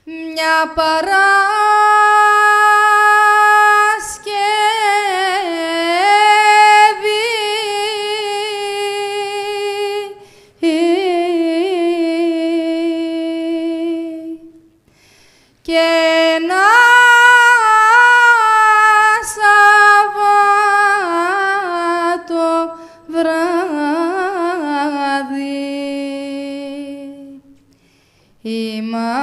Μια και ένα Σαββάτο βράδυ η μάνα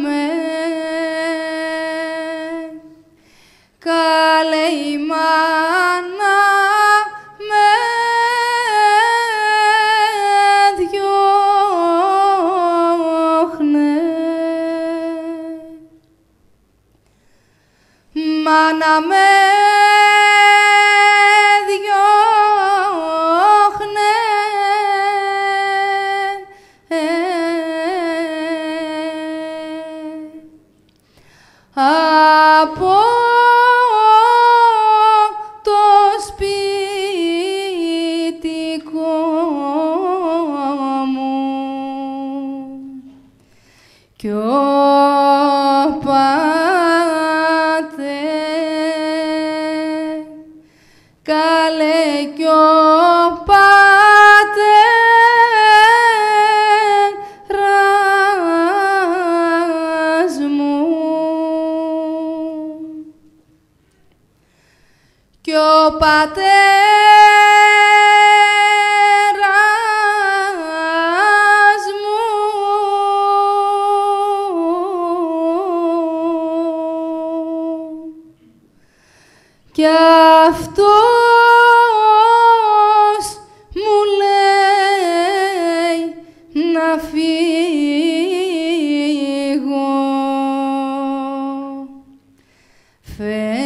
με, καλέ η μάνα με διώχνε. Μάνα με διώχνε από το σπιτικό μου κι ο πατέρ, καλέ κι ο πατέρας μου κι ο πατέρας μου κι αυτός μου λέει να φύγω. Φεύγω,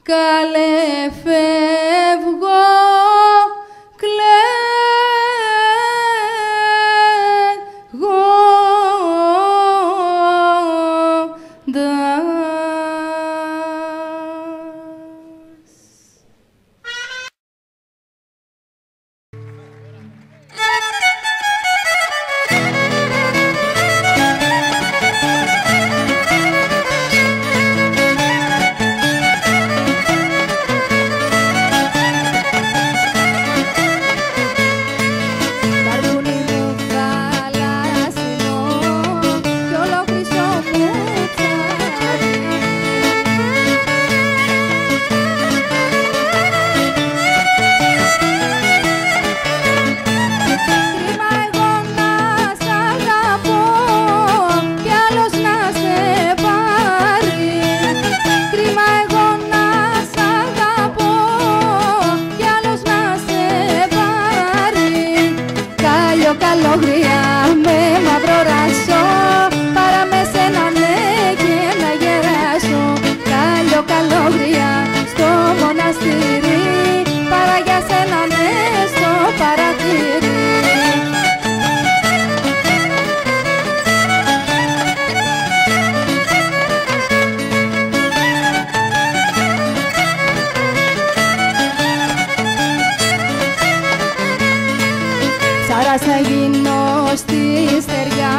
καλέ φεύγω, καλόγρια με μαύρο ράσο, παρά με σένα ναι και να γεράσω. Κάλιο καλόγρια στο μοναστήρι, παρά για σένα ναι στο παρατήρι. Ψάρας θα γίνω στη στεριά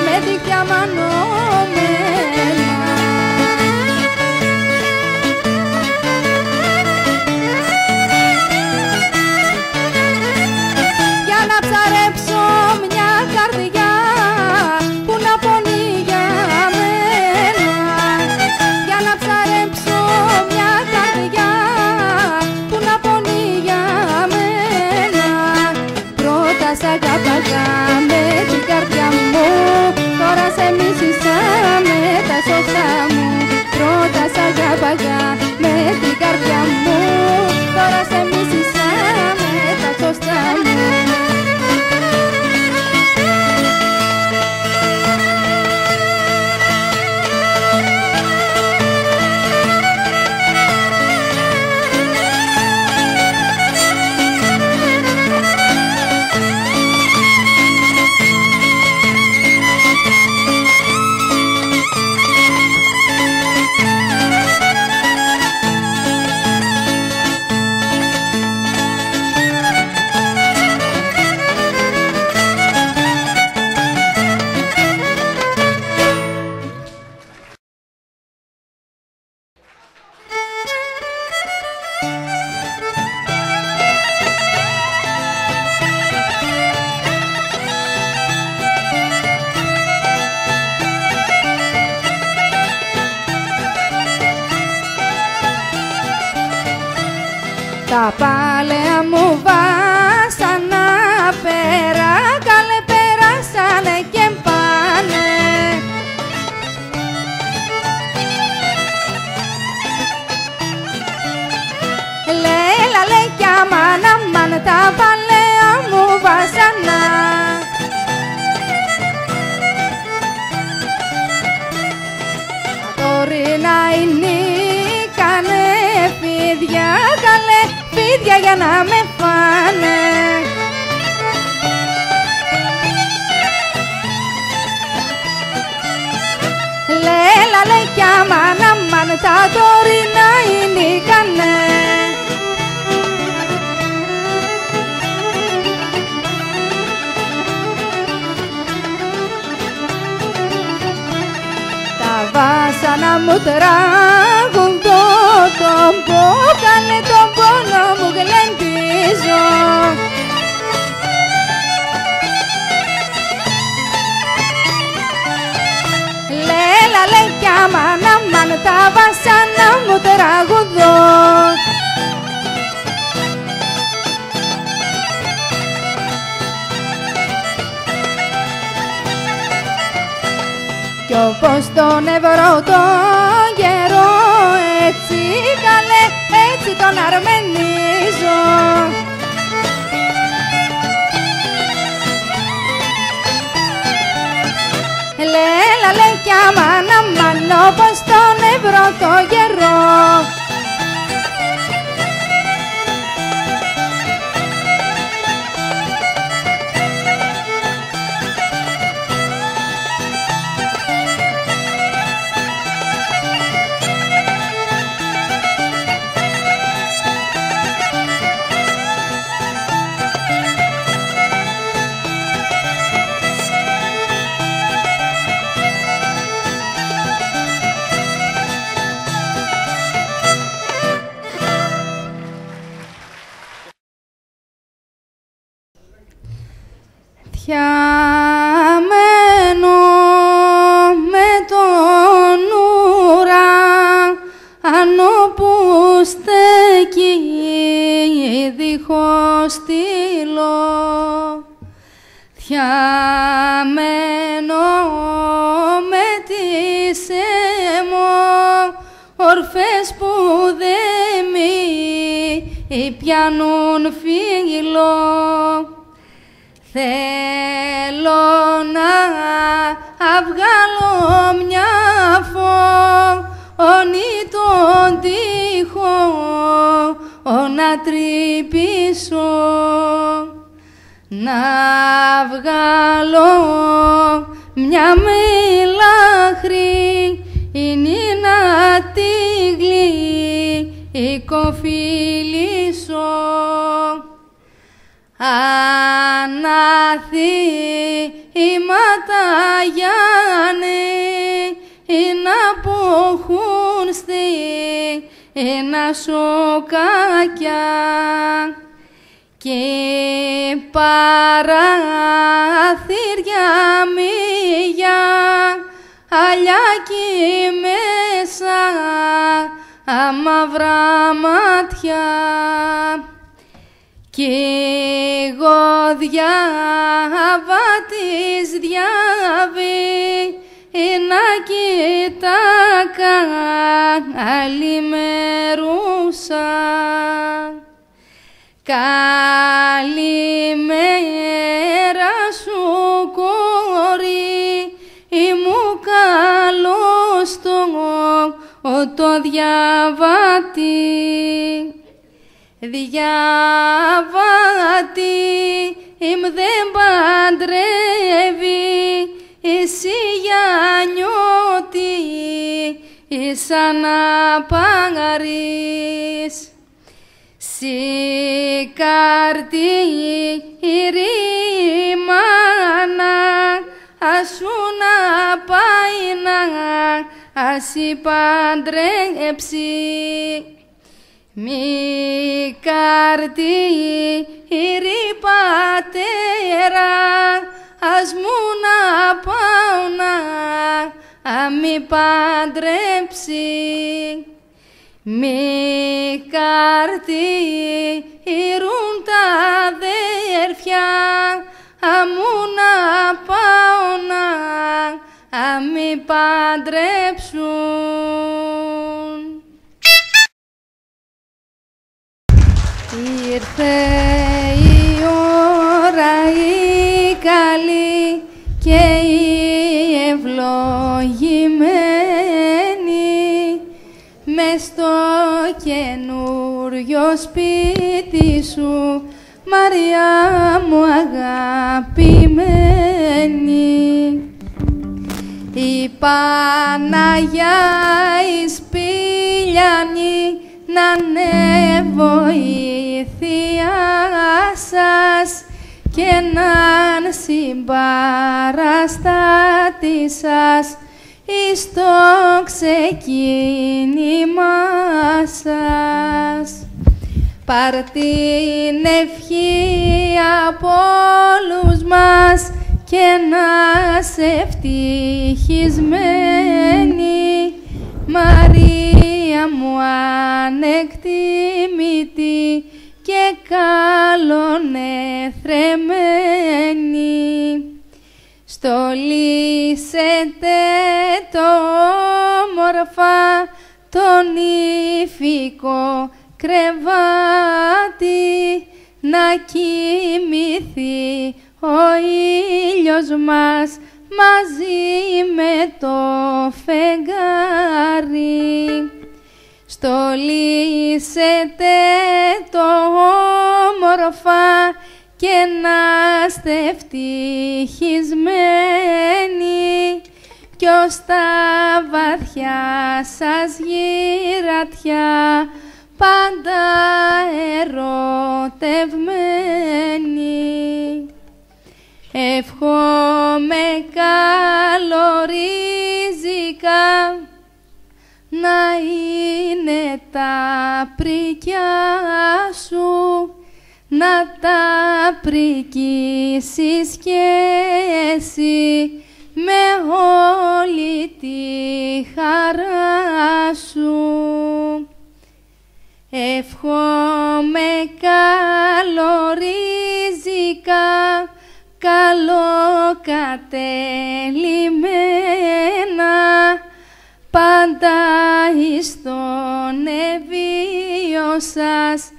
με δίχτυα μανωμένα. Για να ψαρέψω μια καρδιά που να πονεί για μένα. Για να ψαρέψω μια καρδιά που να πονεί για μένα. Πρώτα σ' αγάπαγα με την καρδιά μου, τώρα σε μίσησα με τα σώσα μου. Πρώτα σ' αγάπαγα με την καρδιά μου, τώρα σε μίσησα με τα σώσα μου. Τα παλαιά μου βάσανα πέρα, καλέ περάσανε και πάνε. Λέλα λέει κι αμάν, αμάν, τα παλαιά μου βάσανα. Τωρινά είναι κάνε φίδια, καλέ φίδια για να με φάνε. Λέλα λέει κι αμάν, αμάν, τα τωρινά είναι κάνε. Βάσανα μου τραγουδώ τον πω, καλέ τον πόνο μου γλεντίζω. Λέλα λέει κι αμάν, αμάν, τα βάσανα μου τραγουδώ. Κι όπως τον ευρώ τον καιρό, έτσι καλέ, έτσι τον αρμενίζω. Λέλα λέει κι αμάν, αμάν, όπως τον ευρώ τον καιρό. Φτιαμένο με τον ουρανό που στέκει δίχως στυλό. Φτιαμένο με τις αιμόρφες που δεν μη πιάνουν φύλλο. Θέλω να βγάλω μια φωνή τον τοίχο να τρυπήσω, να βγάλω μια μελάχρη είναι να τη γλυκοφιλήσω. Αναθήματα Γιάννη να ποχούν στενά σοκάκια και παραθύρια μύγια αλιάκι μέσα μαύρα μάτια. Κι εγώ διαβάτης να κοιτά καλημερούσα. Καλημέρα σου κόρη μου, καλώς το διαβάτη. Διαβάτη δεν παντρεύει, εσύ για νιώτη σαν να πάρεις. Σηκαρτήρι μάνα σου να πάει να ασυ παντρέψει. Μη καρτήρι πατέρα, ας μου να πάω να μη παντρέψει. Μη καρτήρουν τα αδέρφια, αμού να πάω να μη παντρέψουν. Ήρθε η ώρα η καλή και η ευλογημένη, μες στο καινούριο σπίτι σου, Μαριά μου αγαπημένη. Η Παναγιά η Σπηλιανή να είναι βοήθεια σας και ναν συμπαραστάτη σας εις το ξεκίνημα σας. Πάρ' την ευχή από όλους μας και να σε ευτυχισμένη, Μαρία μου ανεκτήμητη και καλονεθρεμένη. Στολίσετε το όμορφα τον ηφικό κρεβάτι, να κοιμηθεί ο ήλιος μας μαζί με το φεγγάρι. Στολίσετε το όμορφα και να είστε ευτυχισμένοι, κι ως τα βαθιά σας γυρατιά πάντα ερωτευμένοι. Εύχομαι καλορίζικα να είναι τα πρικιά σου, να τα πρικήσεις κι εσύ με όλη τη χαρά σου. Εύχομαι καλορίζικα, καλοκατελημένα, πάντα εις τον ευβίο σας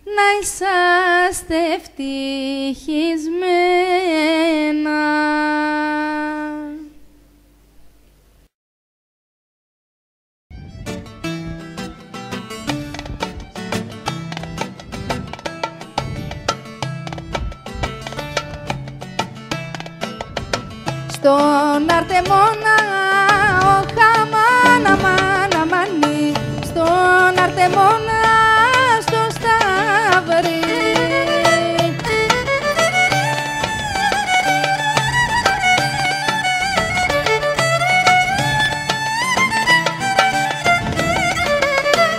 να είσαστε ευτυχισμένα. Στον Αρτεμόνα ο χαμάνα μάνα μανί, στον Αρτεμόνα στο Σταυρί.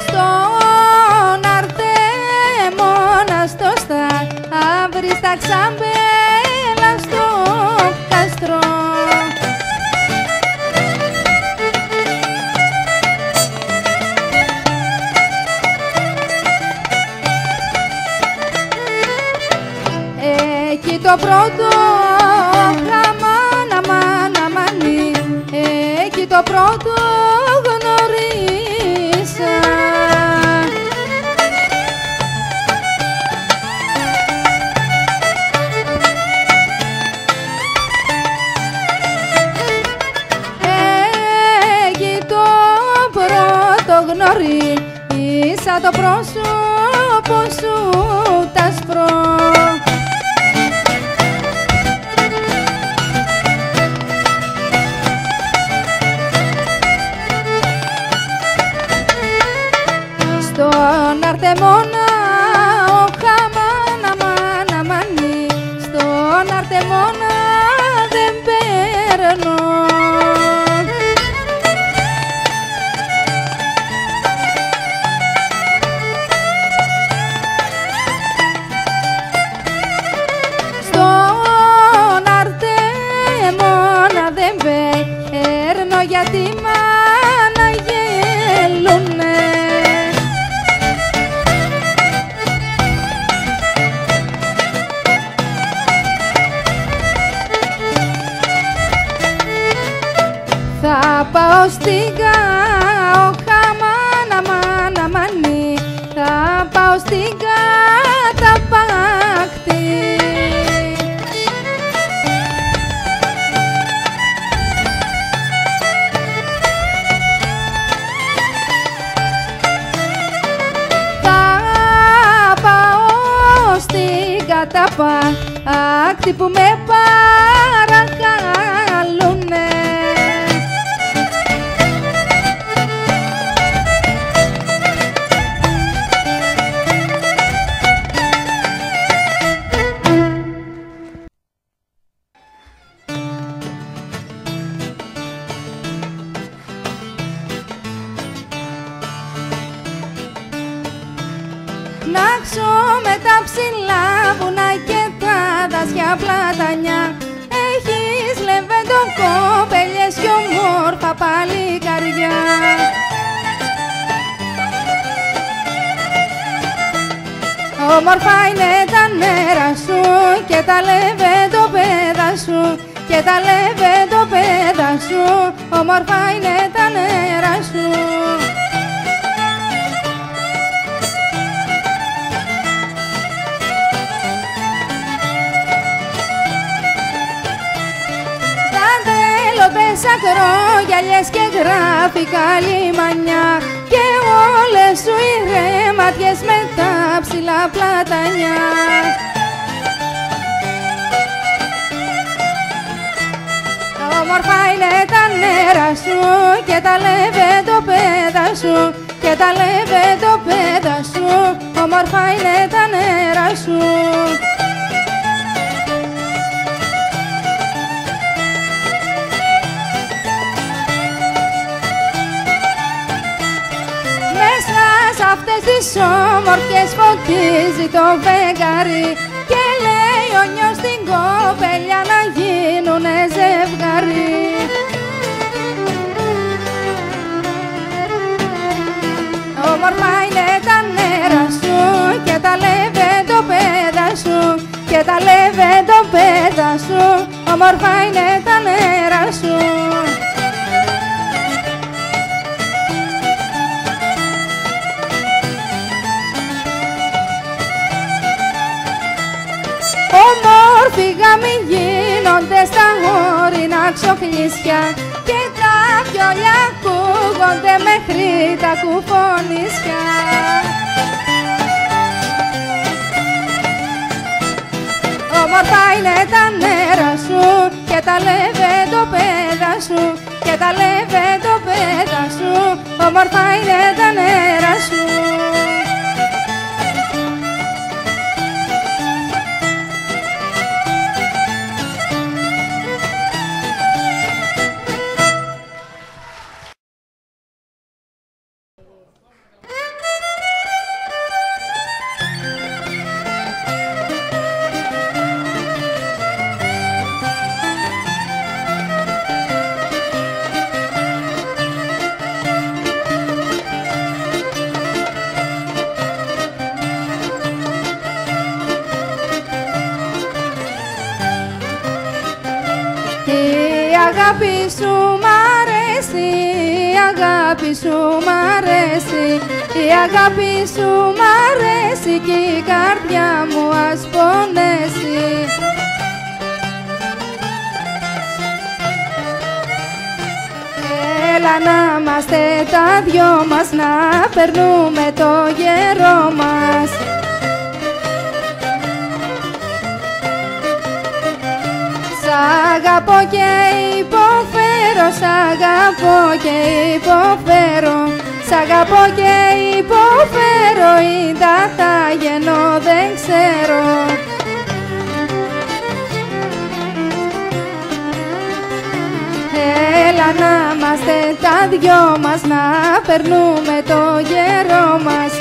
Στον Αρτεμόνα στο Σταυρί, στα ξαμπέλα στο καστρό. Εκεί το πρώτο χαμάνα μάνα μανί, εκεί το πρώτο γνωρίσα. Εκεί το πρώτο γνωρίσα, το πρόσωπο σου τ' ασπρό. Στον Αρτεμόνα ο χαμάνα μάνα μανί, στον Αρτεμόνα δεν παίρνω. Στον Αρτεμόνα δεν παίρνω γιατί μάνα γελουνε. όμως την καταπάκτη. Καταπάκτη που με παρακαλούνε. Να ξω με τα ψηλά βουνά και τα δάσια πλατανιά. Έχεις λεβέντο κοπέλιες κι όμορφα παλικαριά. Όμορφα είναι τα νερά σου και τα λεβέντοπέδα σου, και τα λεβέντοπέδα σου, όμορφα είναι τα νερά σου. Ακρογιαλιές και γράφικα λιμανιά και όλες σου οι ρεματιές με τα ψηλά πλατανιά. Όμορφα είναι τα νερά σου και τα λεβέντοπέδα σου, και τα λεβέντοπέδα σου, όμορφα είναι τα νερά σου. Αυτές τις όμορφες φωτίζει το φεγγάρι και λέει ο νιός στην κοπέλια να γίνουνε ζευγάρι. Όμορφα είναι τα νερά σου και τα λεβέντοπέδα σου, και τα λεβέντοπέδα σου, όμορφα είναι τα νερά σου. Όμορφοι γάμοι γίνονται στα ορεινά ξοχλήσια και τα βιολιά ακούγονται μέχρι τα κουφονίσια. Όμορφα είναι τα νερά σου και τα λεβέντοπέδα σου, και τα λεβέντοπέδα σου, όμορφα είναι τα νερά σου. αγάπη σου μ' αρέσει, η αγάπη σου μ' αρέσει, η αγάπη σου μ' αρέσει κι η καρδιά μου ας πονέσει. Έλα να είμαστε τα δυο μας, να περνούμε το γέρο μας. Σ' αγαπώ και υποφέρω, σ' αγαπώ και υποφέρω, σ' αγαπώ και υποφέρω, ή θα γεννώ δεν ξέρω. Έλα να είμαστε τα δυο μας, να περνούμε το γέρο μας.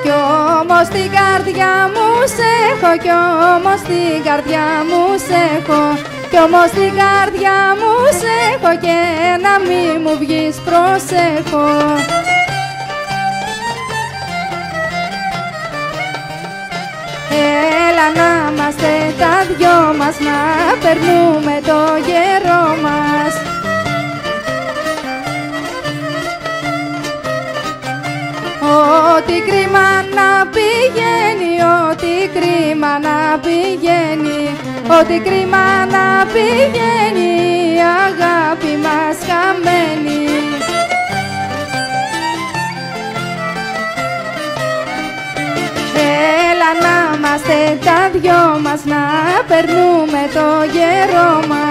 Κι όμως την καρδιά μου σ' έχω, κι όμως την καρδιά μου σ' έχω, κι όμως την καρδιά μου σ' έχω, και να μη μου βγεις προσέχω. Έλα να είμαστε τα δυο μας, να περνούμε το γέρο μας. Ό,τι κρίμα να πηγαίνει, ό,τι κρίμα να πηγαίνει, ό,τι κρίμα να πηγαίνει, η αγάπη μας χαμένη. Έλα να είμαστε τα δυο μας, να περνούμε το γερό μας.